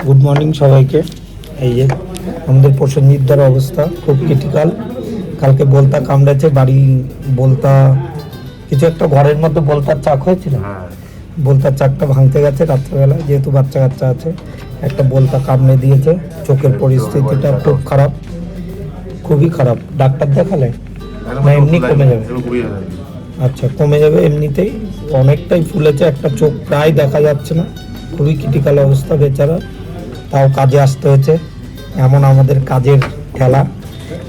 Good morning সবাইকে। এই যে আমাদের প্রসেনজিৎদার অবস্থা খুব ক্রিটিক্যাল। কালকে বলতা কামড়েছে, বাড়ি বলতা কিছু একটা ঘরের মধ্যে বলতার চাক হয়েছিল, বলতার চাকটা ভাঙতে গেছে রাত্রেবেলা, যেহেতু বাচ্চা কাচ্চা আছে একটা বলতা কামড়ে দিয়েছে। চোখের পরিস্থিতিটা খুব খারাপ, খুবই খারাপ। ডাক্তার দেখালে না এমনি কমে যাবে? আচ্ছা, কমে যাবে এমনিতেই। অনেকটাই ফুলেছে, একটা চোখ প্রায় দেখা যাচ্ছে না, খুবই ক্রিটিক্যাল অবস্থা বেচারা। তাও কাজে আসতে হয়েছে, এমন আমাদের কাজের খেলা।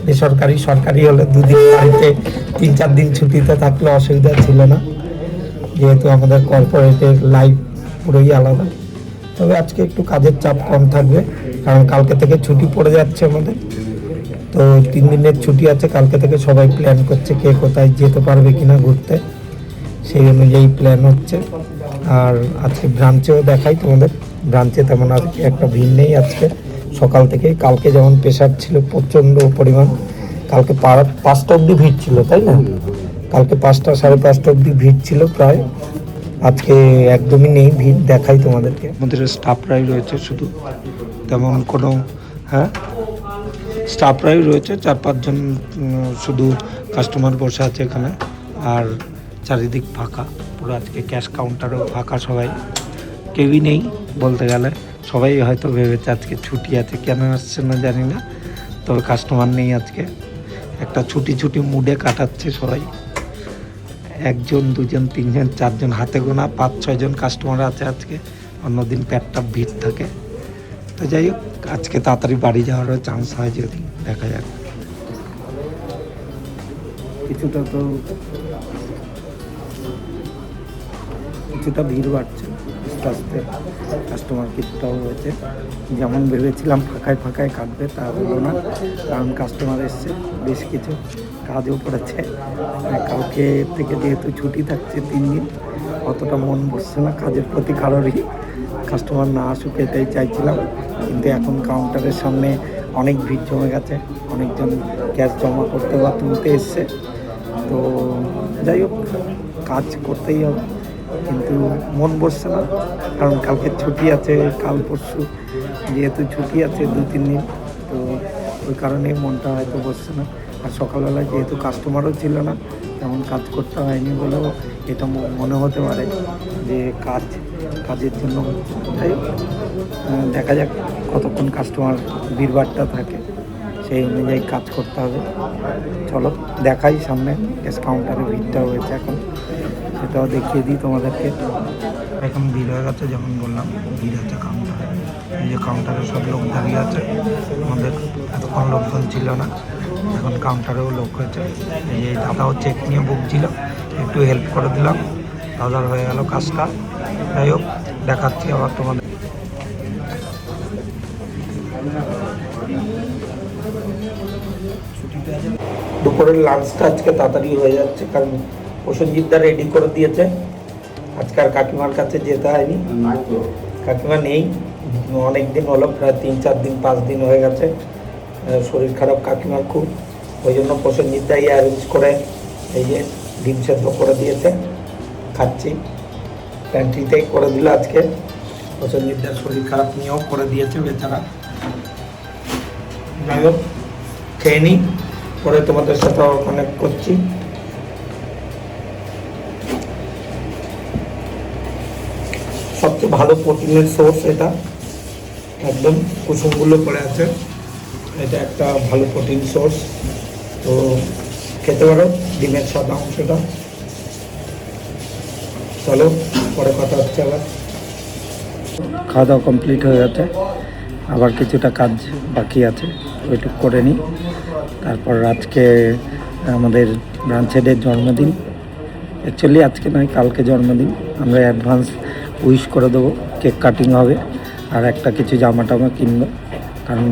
বেসরকারি সরকারি হলে দুদিন বাড়িতে 3-4 দিন ছুটিতে থাকলে অসুবিধা ছিল না, যেহেতু আমাদের কর্পোরেটের লাইফ পুরোই আলাদা। তবে আজকে একটু কাজের চাপ কম থাকবে, কারণ কালকে থেকে ছুটি পড়ে যাচ্ছে আমাদের। তো 3 দিনের ছুটি আছে, কালকে থেকে সবাই প্ল্যান করছে কে কোথায় যেতে পারবে কিনা ঘুরতে, সেই অনুযায়ী প্ল্যান হচ্ছে। আর আজকে ব্রাঞ্চেও দেখাই তোমাদের, ব্রাঞ্চে তেমন আজকে একটা ভিড় নেই আজকে সকাল থেকেই। কালকে যেমন প্রেশার ছিল প্রচণ্ড পরিমাণ, কালকে 5টা অবধি ভিড় ছিল, তাই না? কালকে 5টা 5:30 অবধি ভিড় ছিল প্রায়, আজকে একদমই নেই ভিড়। দেখাই তোমাদেরকে, আমাদের স্টাফরাই রয়েছে শুধু, তেমন কোনো স্টাফরাই রয়েছে 4-5 জন, শুধু কাস্টমার বসে আছে এখানে। আর চারিদিক ফাঁকা পুরো, আজকে ক্যাশ কাউন্টারও ফাঁকা, সবাই কেউই নেই বলতে গেলে। সবাই হয়তো ভেবেছে আজকে ছুটি আছে, কেন আসছে না জানি না, তবে কাস্টমার নেই আজকে। একটা ছুটি মুডে কাটাচ্ছে সবাই। 1 জন 2 জন 3 জন 4 জন, হাতে গোনা 5-6 জন কাস্টমার আছে আজকে। অন্যদিন পেটটা ভিড় থাকে। তো যাই হোক, আজকে তাড়াতাড়ি বাড়ি যাওয়ারও চান্স হয়, যদি দেখা যাক। কিছুটা ভিড় বাড়ছে আস্তে আস্তে, কাস্টমার কিছুটাও হয়েছে। যেমন ভেবেছিলাম ফাঁকায় কাটবে, তা হলো না, কারণ কাস্টমার এসছে, বেশ কিছু কাজও পড়েছে। কালকে থেকে যেহেতু ছুটি থাকছে 3 দিন, অতটা মন বসছে না কাজের প্রতি কারোরই। কাস্টমার না আসুক এটাই চাইছিলাম, কিন্তু এখন কাউন্টারের সামনে অনেক ভিড় জমে গেছে, অনেকজন ক্যাশ জমা করতে বা তুলতে এসছে। তো যাই হোক, কাজ করতেই হবে, কিন্তু মন বসছে না, কারণ কালকে ছুটি আছে, কাল পরশু যেহেতু ছুটি আছে 2-3 দিন, তো ওই কারণেই মনটা হয়তো বসছে না। আর সকালবেলায় যেহেতু কাস্টমারও ছিল না, তেমন কাজ করতে হয়নি বলেও এটা মনে হতে পারে যে কাজের জন্য হচ্ছে। তাই দেখা যাক কতক্ষণ কাস্টমার ভিড়ভাড়টা থাকে, সেই অনুযায়ী কাজ করতে হবে। চলো দেখাই সামনে ক্যাশ কাউন্টারে ভিড়টা হয়েছে এখন, সেটাও দেখিয়ে দিই তোমাদেরকে। এখন ভিড় হয়ে গেছে, যেমন বললাম ভিড় আছে কাউন্টারে। এই যে কাউন্টারে সব লোক দাঁড়িয়ে আছে, আমাদের এতক্ষণ লোকজন ছিল না, এখন কাউন্টারেও লোক হয়েছে। এই যে দাদাও চেক নিয়ে ভুগছিল, একটু হেল্প করে দিলাম, দাদার হয়ে গেল কাজটা। যাই হোক, দেখাচ্ছি আবার তোমাদের। দুপুরের লাঞ্চটা আজকে তাড়াতাড়ি হয়ে যাচ্ছে, কারণ প্রসেনজিৎদা রেডি করে দিয়েছে। আজকে আর কাকিমার কাছে যেতে হয়নি, কাকিমা নেই অনেক দিন হলো, প্রায় 3-4 দিন 5 দিন হয়ে গেছে। শরীর খারাপ কাকিমার খুব, ওই জন্য প্রসেনজিৎদাই অ্যারেঞ্জ করে এই যে ডিম সেদ্ধ করে দিয়েছে, খাচ্ছি। প্যান্ট্রিতেই করে দিল আজকে, প্রসেনজিৎদার শরীর খারাপ নিয়েও করে দিয়েছে বেচারা। যাই হোক, খেয়ে নিই, পরে তোমাদের সাথে কানেক্ট করছি। সবচেয়ে ভালো প্রোটিনের সোর্স এটা, একদম কুসুমগুলো পড়ে আছে, এটা একটা ভালো প্রোটিন সোর্স। তো খেতে পারো ডিমের সাদা অংশটা। চলো পরে কথা হচ্ছে আবার। খাওয়া দাওয়া কমপ্লিট হয়ে গেছে, আবার কিছুটা কাজ বাকি আছে, ওইটুকু করে নিই। তারপর আজকে আমাদের ব্রাঞ্চ হেডের জন্মদিন, অ্যাকচুয়ালি আজকে নয় কালকে জন্মদিন। আমরা অ্যাডভান্স উইশ করে দেবো, কেক কাটিং হবে, আর একটা কিছু জামা টামা কিনবো, কারণ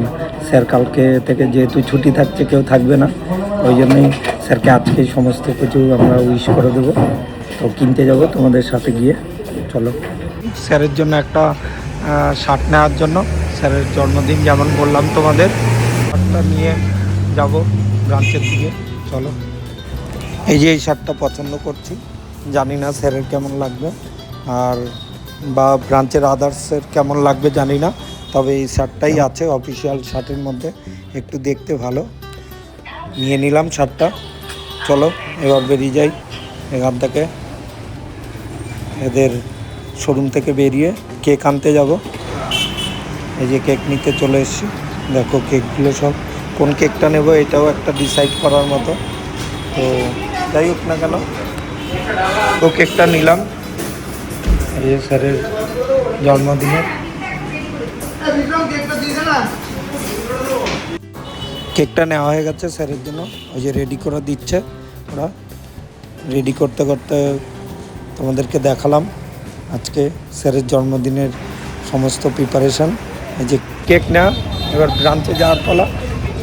স্যার কালকে থেকে যেহেতু ছুটি থাকছে কেউ থাকবে না, ওই জন্যই স্যারকে আজকেই সমস্ত কিছু আমরা উইশ করে দেবো। তো কিনতে যাব তোমাদের সাথে গিয়ে। চলো, স্যারের জন্য একটা শার্ট নেওয়ার জন্য, স্যারের জন্মদিন যেমন বললাম তোমাদের, শার্টটা নিয়ে যাব ব্রাঞ্চের দিকে। চলো, এই যে এই শার্টটা পছন্দ করছি, জানি না স্যারের কেমন লাগবে। আর বা ব্রাঞ্চের আদার্সের কেমন লাগবে জানি না, তবে এই শার্টটাই আছে অফিসিয়াল শার্টের মধ্যে, একটু দেখতে ভালো, নিয়ে নিলাম শার্টটা। চলো এবার বেরিয়ে যাই এখান থেকে, এদের শোরুম থেকে বেরিয়ে কেক আনতে যাব। এই যে কেক নিতে চলে এসেছি, দেখো কেকগুলো সব, কোন কেকটা নেব এটাও একটা ডিসাইড করার মতো। তো যাই হোক না কেন, তো কেকটা নিলাম, এই যে স্যারের জন্মদিনের কেকটা নেওয়া হয়ে গেছে স্যারের জন্য। ওই যে রেডি করে দিচ্ছে ওরা, রেডি করতে করতে তোমাদেরকে দেখালাম আজকে স্যারের জন্মদিনের সমস্ত প্রিপারেশান। এই যে কেক নেওয়া, এবার ব্রাঞ্চে যাওয়ার পালা,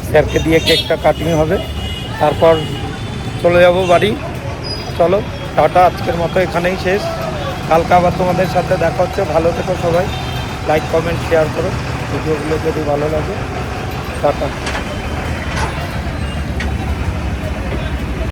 স্যারকে দিয়ে কেকটা কাটিং হবে, তারপর চলে যাব বাড়ি। চলো টাটা, আজকের মতো এখানেই শেষ, কালকে আবার তোমাদের সাথে দেখা হচ্ছে। ভালো থেকো সবাই, লাইক কমেন্ট শেয়ার করো ভিডিওগুলো যদি ভালো লাগে। টাটা।